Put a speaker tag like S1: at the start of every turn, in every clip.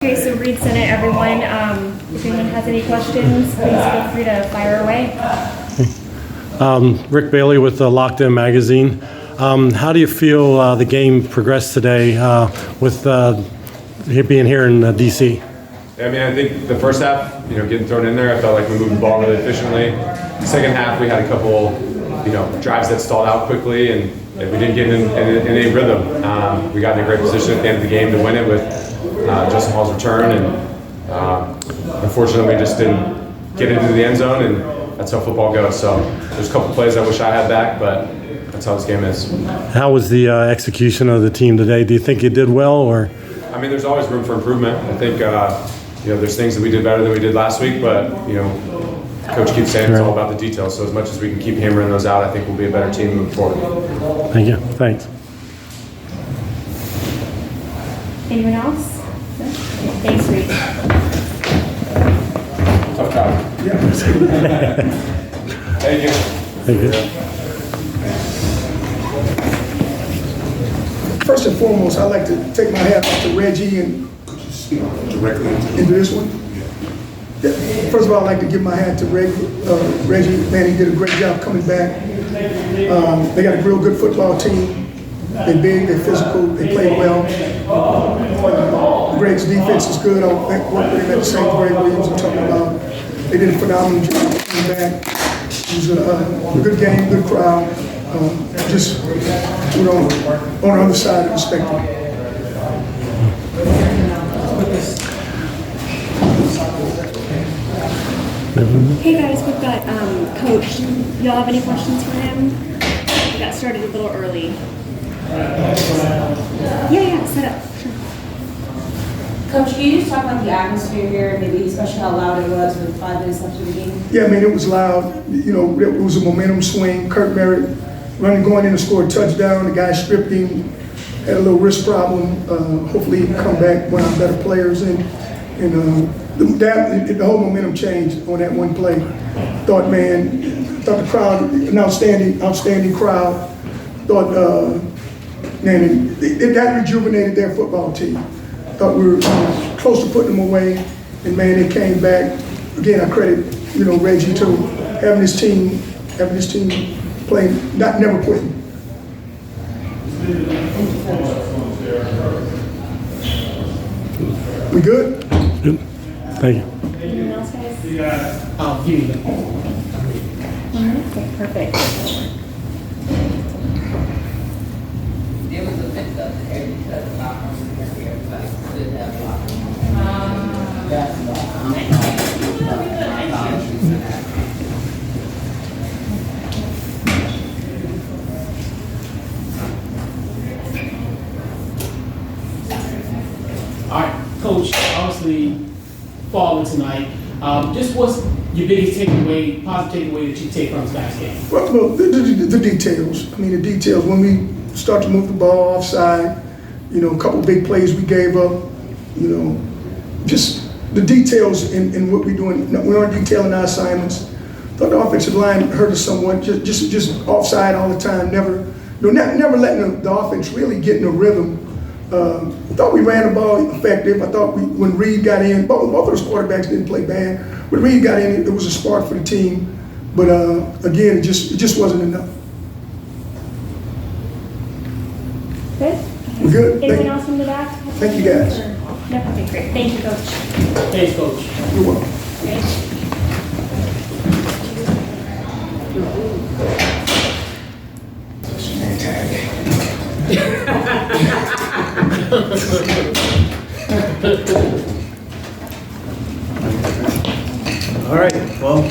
S1: Okay, so Reed sent it, everyone. If anyone has any questions, please feel free to fire away.
S2: Rick Bailey with LockedIn Magazine. How do you feel the game progressed today with being here in D.C.?
S3: Yeah, I mean, I think the first half, getting thrown in there, I felt like we moved the ball really efficiently. Second half, we had a couple, drives that stalled out quickly, and we didn't get in any rhythm. We got in a great position at the end of the game to win it with Justin Hall's return, and unfortunately, we just didn't get into the end zone, and that's how football goes. So there's a couple plays I wish I had back, but that's how this game is.
S2: How was the execution of the team today? Do you think you did well, or?
S3: I mean, there's always room for improvement. I think there's things that we did better than we did last week, but Coach keeps saying it's all about the details. So as much as we can keep hammering those out, I think we'll be a better team moving forward.
S2: Thank you. Thanks.
S1: Anyone else? No? Thanks, Reed.
S3: Tough job. Yeah. Thank you.
S2: Thank you.
S4: First and foremost, I'd like to take my hat off to Reggie and directly into this one. Yeah. First of all, I'd like to give my hat to Reggie. Man, he did a great job coming back. They got a real good football team. They're big, they're physical, they play well. Greg's defense is good. I worked with him at the same Greg Williams I'm talking about. They did a phenomenal job coming back. It was a good game, good crowd. Just on the other side of the spectrum.
S1: Hey guys, we've got Coach. Y'all have any questions for him? We got started a little early. Yeah, set up. Sure.
S5: Coach, can you just talk about the atmosphere here, maybe especially how loud it was with 5 minutes left of the game?
S4: Yeah, I mean, it was loud. It was a momentum swing. Kurt Merritt going in to score a touchdown. The guy stripped him, had a little wrist problem. Hopefully he can come back, one of our better players. And the whole momentum changed on that one play. Thought the crowd, an outstanding crowd. Thought, that rejuvenated their football team. Thought we were close to putting them away, and man, they came back. Again, I credit Reggie to having his team play, never quitting. We good?
S2: Good. Thank you.
S1: Anyone else, guys?
S6: Here you go.
S1: 1 minute? Okay, perfect.
S7: There was a bit of every locker room, everybody stood that locker room.
S6: All right, Coach, obviously falling tonight. Just what's your biggest takeaway, positive takeaway that you take from tonight's game?
S4: Well, the details. I mean, the details. When we start to move the ball offside, a couple big plays we gave up, just the details in what we're doing. We aren't detailing our assignments. Thought the offensive line hurt us somewhat, just offside all the time, never letting the offense really get in a rhythm. I thought we ran the ball effective. I thought when Reed got in, both of those quarterbacks didn't play bad. When Reed got in, it was a spark for the team. But again, it just wasn't enough.
S1: Good?
S4: We're good.
S1: Anyone else from the back?
S4: Thank you, guys.
S1: No, okay, great. Thank you, Coach.
S6: Thanks, Coach.
S4: You're welcome.
S8: All right, well,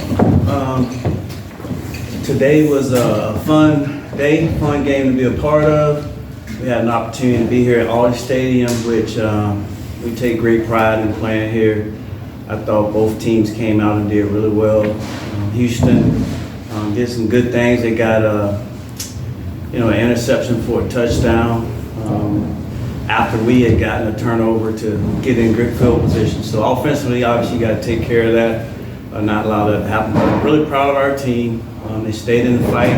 S8: today was a fun day, fun game to be a part of. We had an opportunity to be here at Audi Stadium, which we take great pride in playing here. I thought both teams came out and did really well. Houston did some good things. They got an interception for a touchdown after we had gotten a turnover to get in good field position. So offensively, obviously, you got to take care of that, not allow that to happen. But I'm really proud of our team. They stayed in the fight.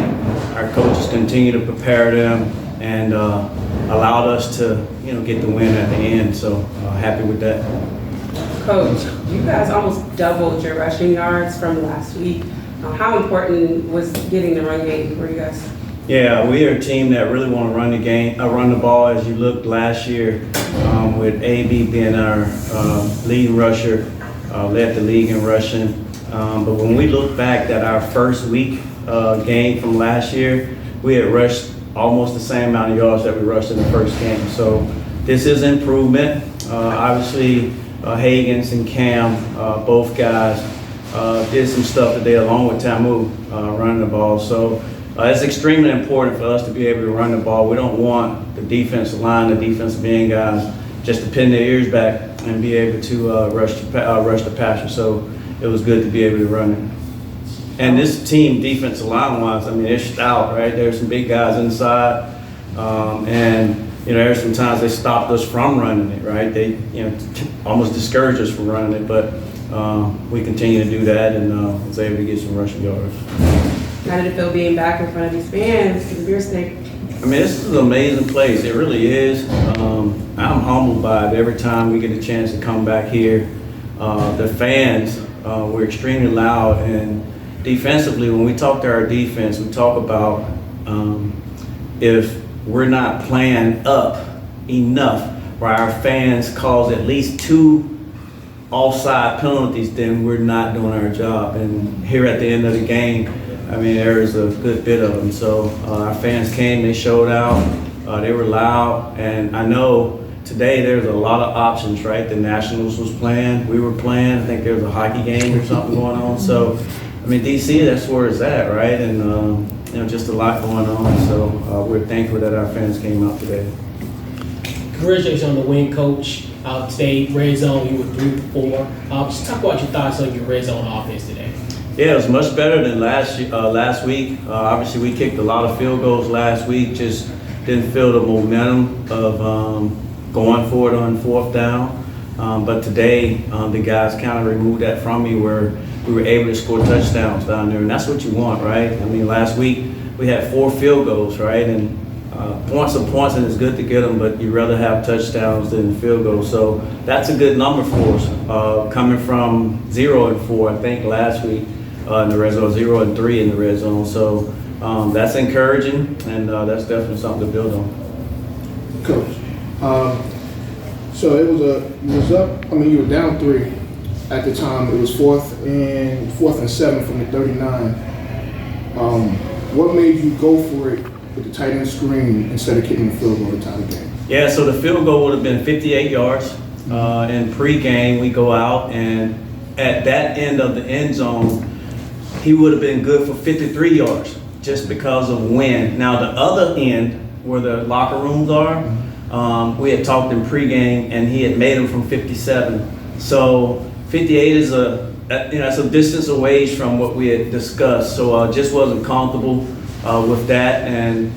S8: Our coaches continue to prepare them and allowed us to, get the win at the end. So happy with that.
S9: Coach, you guys almost doubled your rushing yards from last week. How important was getting the run game for you guys?
S8: Yeah, we are a team that really want to run the game, run the ball. As you looked last year, with AB being our leading rusher, led the league in rushing. But when we look back at our first week game from last year, we had rushed almost the same amount of yards that we rushed in the first game. So this is improvement. Obviously, Hagens and Cam, both guys, did some stuff today along with Tamu running the ball. So it's extremely important for us to be able to run the ball. We don't want the defensive line, the defensive end guys, just to pin their ears back and be able to rush the passer. So it was good to be able to run it. And this team, defensive line-wise, I mean, they're stout, right? There's some big guys inside, and there's some times they stopped us from running it, right? They, almost discouraged us from running it, but we continue to do that, and was able to get some rushing yards.
S9: How did it feel being back in front of these fans to the beer stick?
S8: I mean, this is an amazing place. It really is. I'm humbled by it every time we get a chance to come back here. The fans, we're extremely loud, and defensively, when we talk to our defense, we talk about if we're not playing up enough where our fans cause at least 2 offside penalties, then we're not doing our job. And here at the end of the game, I mean, there is a good bit of them. So our fans came, they showed out, they were loud, and I know today there's a lot of options, right? The Nationals was playing, we were playing, I think there was a hockey game or something going on. So, I mean, DC, that's where it's at, right? And, just a lot going on. So we're thankful that our fans came out today.
S6: Congratulations on the win, Coach. Today, red zone, you were 3 for 4. Just talk about your thoughts on your red zone offense today.
S8: Yeah, it was much better than last week. Obviously, we kicked a lot of field goals last week, just didn't feel the momentum of going for it on 4th down. But today, the guys kind of removed that from me where we were able to score touchdowns down there. And that's what you want, right? I mean, last week we had 4 field goals, right? And points are points, and it's good to get them, but you'd rather have touchdowns than field goals. So that's a good number for us. Coming from 0 and 4, I think, last week in the red zone, 0 and 3 in the red zone. So that's encouraging, and that's definitely something to build on.
S10: Coach, so you was up. I mean, you were down 3 at the time. It was 4th and 7 from the 39. What made you go for it with the tight end screen instead of kicking the field goal to tie the game?
S8: Yeah, so the field goal would have been 58 yards. In pre-game, we go out, and at that end of the end zone, he would have been good for 53 yards just because of wind. Now, the other end, where the locker rooms are, we had talked in pre-game, and he had made him from 57. So 58 is it's a distance away from what we had discussed. So just wasn't comfortable with that, and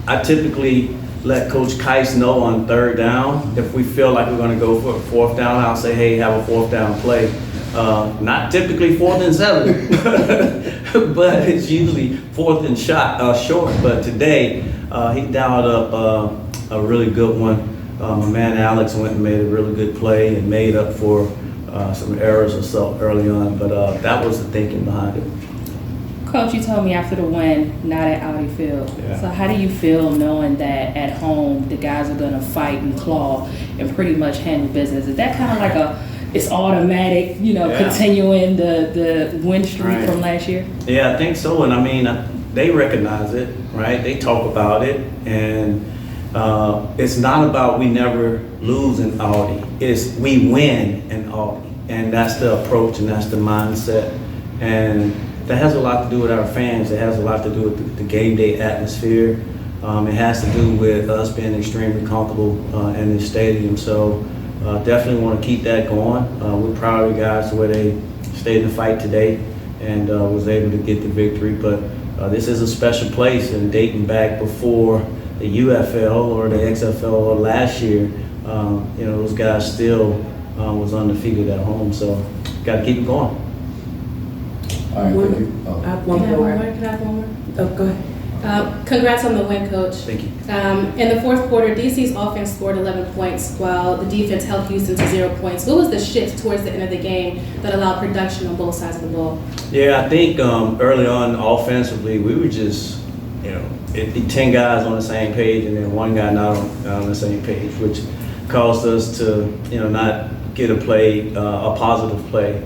S8: I typically let Coach Keiss know on 3rd down. If we feel like we're going to go for a 4th down, I'll say, hey, have a 4th down play. Not typically 4th and 7, but it's usually 4th and short. But today, he dialed up a really good one. My man Alex went and made a really good play and made up for some errors or so early on. But that was the thinking behind it.
S11: Coach, you told me after the win, not at Audi Field.
S8: Yeah.
S11: So how do you feel knowing that at home the guys are going to fight and claw and pretty much handle business? Is that kind of like it's automatic, continuing the win streak from last year?
S8: Yeah, I think so. And I mean, they recognize it, right? They talk about it. And it's not about we never lose in Audi. It's we win in Audi. And that's the approach, and that's the mindset. And that has a lot to do with our fans. It has a lot to do with the game day atmosphere. It has to do with us being extremely comfortable in this stadium. So definitely want to keep that going. We're proud of the guys the way they stayed in the fight today and was able to get the victory. But this is a special place, and dating back before the UFL or the XFL last year, those guys still was undefeated at home. So got to keep it going.
S12: All right, thank you.
S9: I have one more.
S11: Can I have one more?
S9: Oh, go ahead. Congrats on the win, Coach.
S8: Thank you.
S9: In the fourth quarter, DC's offense scored 11 points while the defense held Houston to 0 points. What was the shift towards the end of the game that allowed production on both sides of the ball?
S8: Yeah, I think early on offensively, we were just, it'd be 10 guys on the same page and then one guy not on the same page, which caused us to, not get a play, a positive play.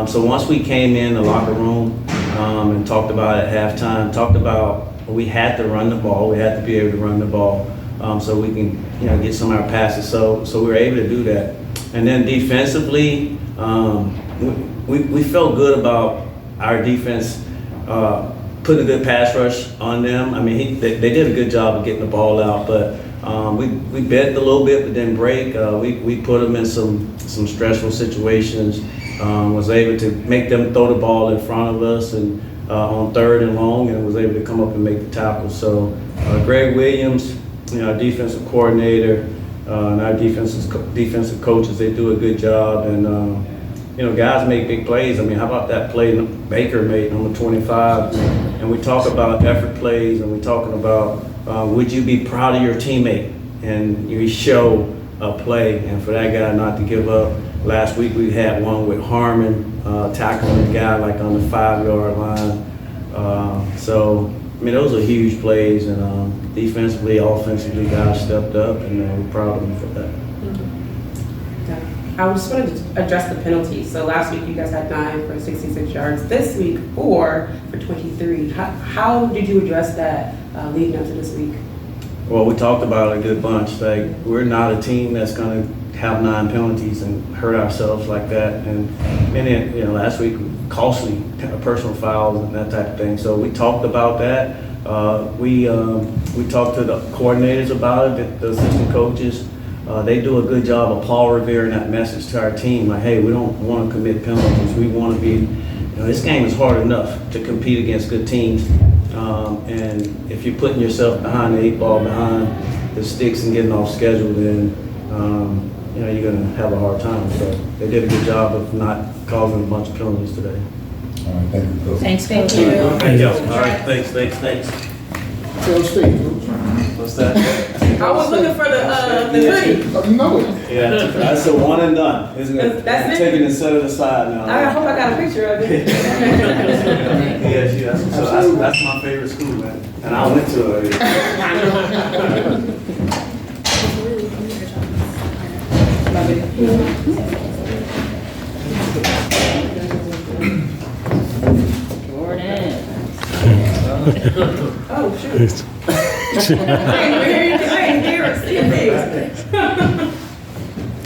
S8: So once we came in the locker room and talked about it at halftime, talked about we had to run the ball, we had to be able to run the ball so we can, get some of our passes. So we were able to do that. And then defensively, we felt good about our defense putting a good pass rush on them. I mean, they did a good job of getting the ball out, but we bent a little bit but didn't break. We put them in some stressful situations. Was able to make them throw the ball in front of us and on 3rd and long, and was able to come up and make the tackle. So Greg Williams, our defensive coordinator, and our defensive coaches, they do a good job. And guys make big plays. I mean, how about that play Baker made, number 25? And we talk about effort plays, and we're talking about would you be proud of your teammate? And you show a play, and for that guy not to give up. Last week we had one with Harmon tackling the guy like on the 5-yard line. So, I mean, those are huge plays, and defensively, offensively, guys stepped up, and we're proud of them for that.
S9: I just wanted to address the penalties. So last week you guys had 9 for 66 yards. This week, 4 for 23. How did you address that leading up to this week?
S8: Well, we talked about it a good bunch. Like, we're not a team that's going to have 9 penalties and hurt ourselves like that. And then, last week, costly personal fouls and that type of thing. So we talked about that. We talked to the coordinators about it, the assistant coaches. They do a good job of Paul revering that message to our team. Like, hey, we don't want to commit penalties. We want to be, this game is hard enough to compete against good teams. And if you're putting yourself behind the 8 ball, behind the sticks and getting off schedule, then you're going to have a hard time. So they did a good job of not causing a bunch of penalties today.
S12: All right, thank you, Coach.
S11: Thanks, Coach.
S8: Thank you. All right, thanks.
S10: Tell State, Coach.
S8: What's that?
S9: I was looking for the hoodie.
S10: You know it.
S8: Yeah, that's a one and done, isn't it?
S9: That's it?
S8: Take it and set it aside now.
S9: I hope I got a picture of it.
S8: Yeah, that's my favorite school, man. And I went to it.
S11: Jordan.
S9: Oh, shoot.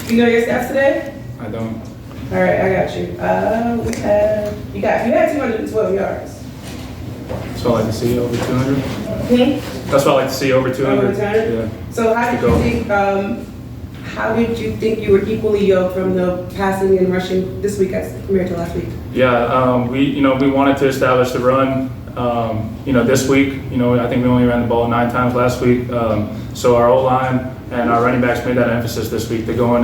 S9: You know your stats today?
S13: I don't.
S9: All right, I got you. You had 212 yards.
S13: That's what I like to see, over 200.
S9: Hmm?
S13: That's what I like to see, over 200.
S9: Over 200?
S13: Yeah.
S9: So how did you think you were equally yoked from the passing and rushing this week as compared to last week?
S13: Yeah, we wanted to establish the run. This week, I think we only ran the ball 9 times last week. So our O-line and our running backs made that emphasis this week to go in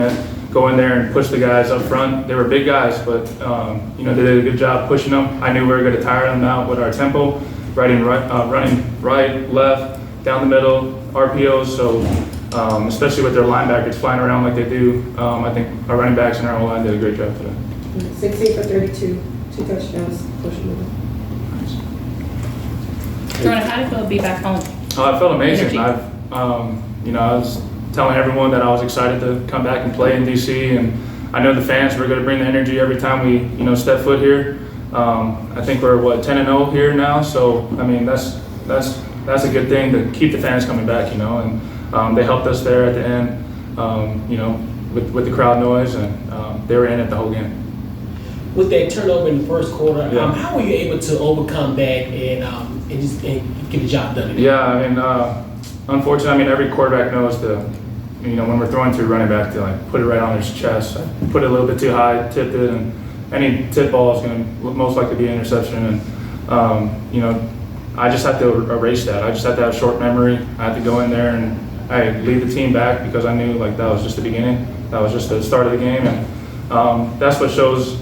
S13: there and push the guys up front. They were big guys, but they did a good job pushing them. I knew we were going to tire them out with our tempo, running right, left, down the middle, RPOs. So especially with their linebackers flying around like they do, I think our running backs and our O-line did a great job today.
S9: 16 for 32, 2 touchdowns, pushing them.
S11: Jordan, how did it feel to be back home?
S13: I felt amazing. I was telling everyone that I was excited to come back and play in DC, and I know the fans were going to bring the energy every time we, step foot here. I think we're 10-0 here now, so I mean that's a good thing to keep the fans coming back, and they helped us there at the end, with the crowd noise, and they were in it the whole game.
S6: With that turnover in the first quarter,
S13: Yeah.
S6: how were you able to overcome that and get the job done?
S13: Yeah, I mean, unfortunately, every quarterback knows when we're throwing to a running back to put it right on his chest. I put it a little bit too high, tipped it, and any tip ball is going to most likely be an interception. And I just had to erase that. I just had to have short memory. I had to go in there and lead the team back because I knew that was just the beginning. That was just the start of the game, and that's what shows.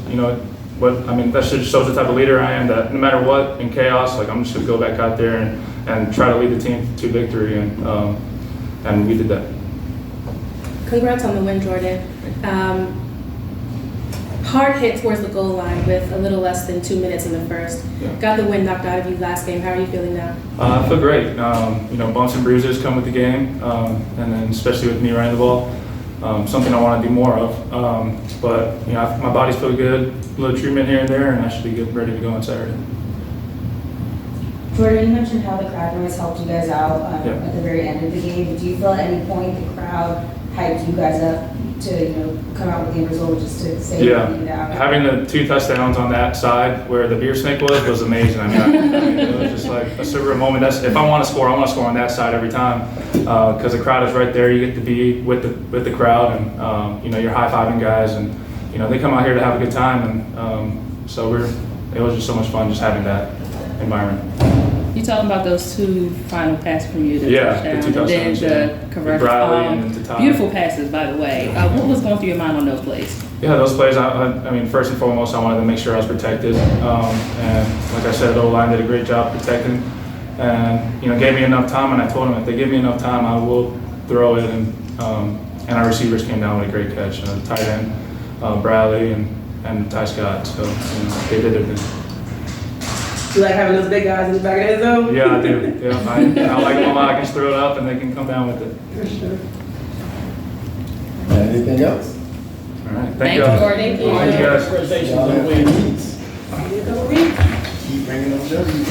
S13: That shows the type of leader I am. That no matter what in chaos, I'm just going to go back out there and try to lead the team to victory, and we did that.
S12: Congrats on the win, Jordan. Hard hit towards the goal line with a little less than 2 minutes in the first.
S13: Yeah.
S12: Got the win knocked out of you last game. How are you feeling now?
S13: I feel great. Bumps and bruises come with the game, and then especially with me running the ball, something I want to do more of. But my body's feel good. A little treatment here and there, and I should be good, ready to go on Saturday.
S5: Jordan, you mentioned how the crowd noise helped you guys out
S13: Yeah.
S5: at the very end of the game. Do you feel at any point the crowd hyped you guys up to come out with the end result, just to say
S13: Having the 2 touchdowns on that side where the beer snake was amazing. I mean, it was just like a super moment. If I want to score on that side every time because the crowd is right there. You get to be with the crowd, and you're high-fiving guys, and they come out here to have a good time, and so it was just so much fun just having that environment.
S11: You talking about those 2 final passes from you? The
S13: Yeah, the 2
S11: touchdown,
S13: touchdowns.
S11: and then
S13: Yeah.
S11: the conversion.
S13: Bradley and then to Ty.
S11: Beautiful passes, by the way. What was going through your mind on those plays?
S13: Yeah, those plays, I mean, first and foremost, I wanted to make sure I was protected. And like I said, the O-line did a great job protecting and, gave me enough time. And I told them if they give me enough time, I will throw it. And our receivers came down with a great catch. Tight end, Bradley and Ty Scott. So, they did it.
S9: You like having those big guys in the back of the end zone?
S13: Yeah, I do. Yeah, I like them a lot. I can just throw it up and they can come down with it.
S9: For sure.
S14: Anything else?
S13: All right.
S11: Thank you,
S13: y'all.
S11: Jordan.
S9: Thank you.
S13: Thank you, guys.
S6: Congratulations on the win.
S14: Keep bringing those jerseys.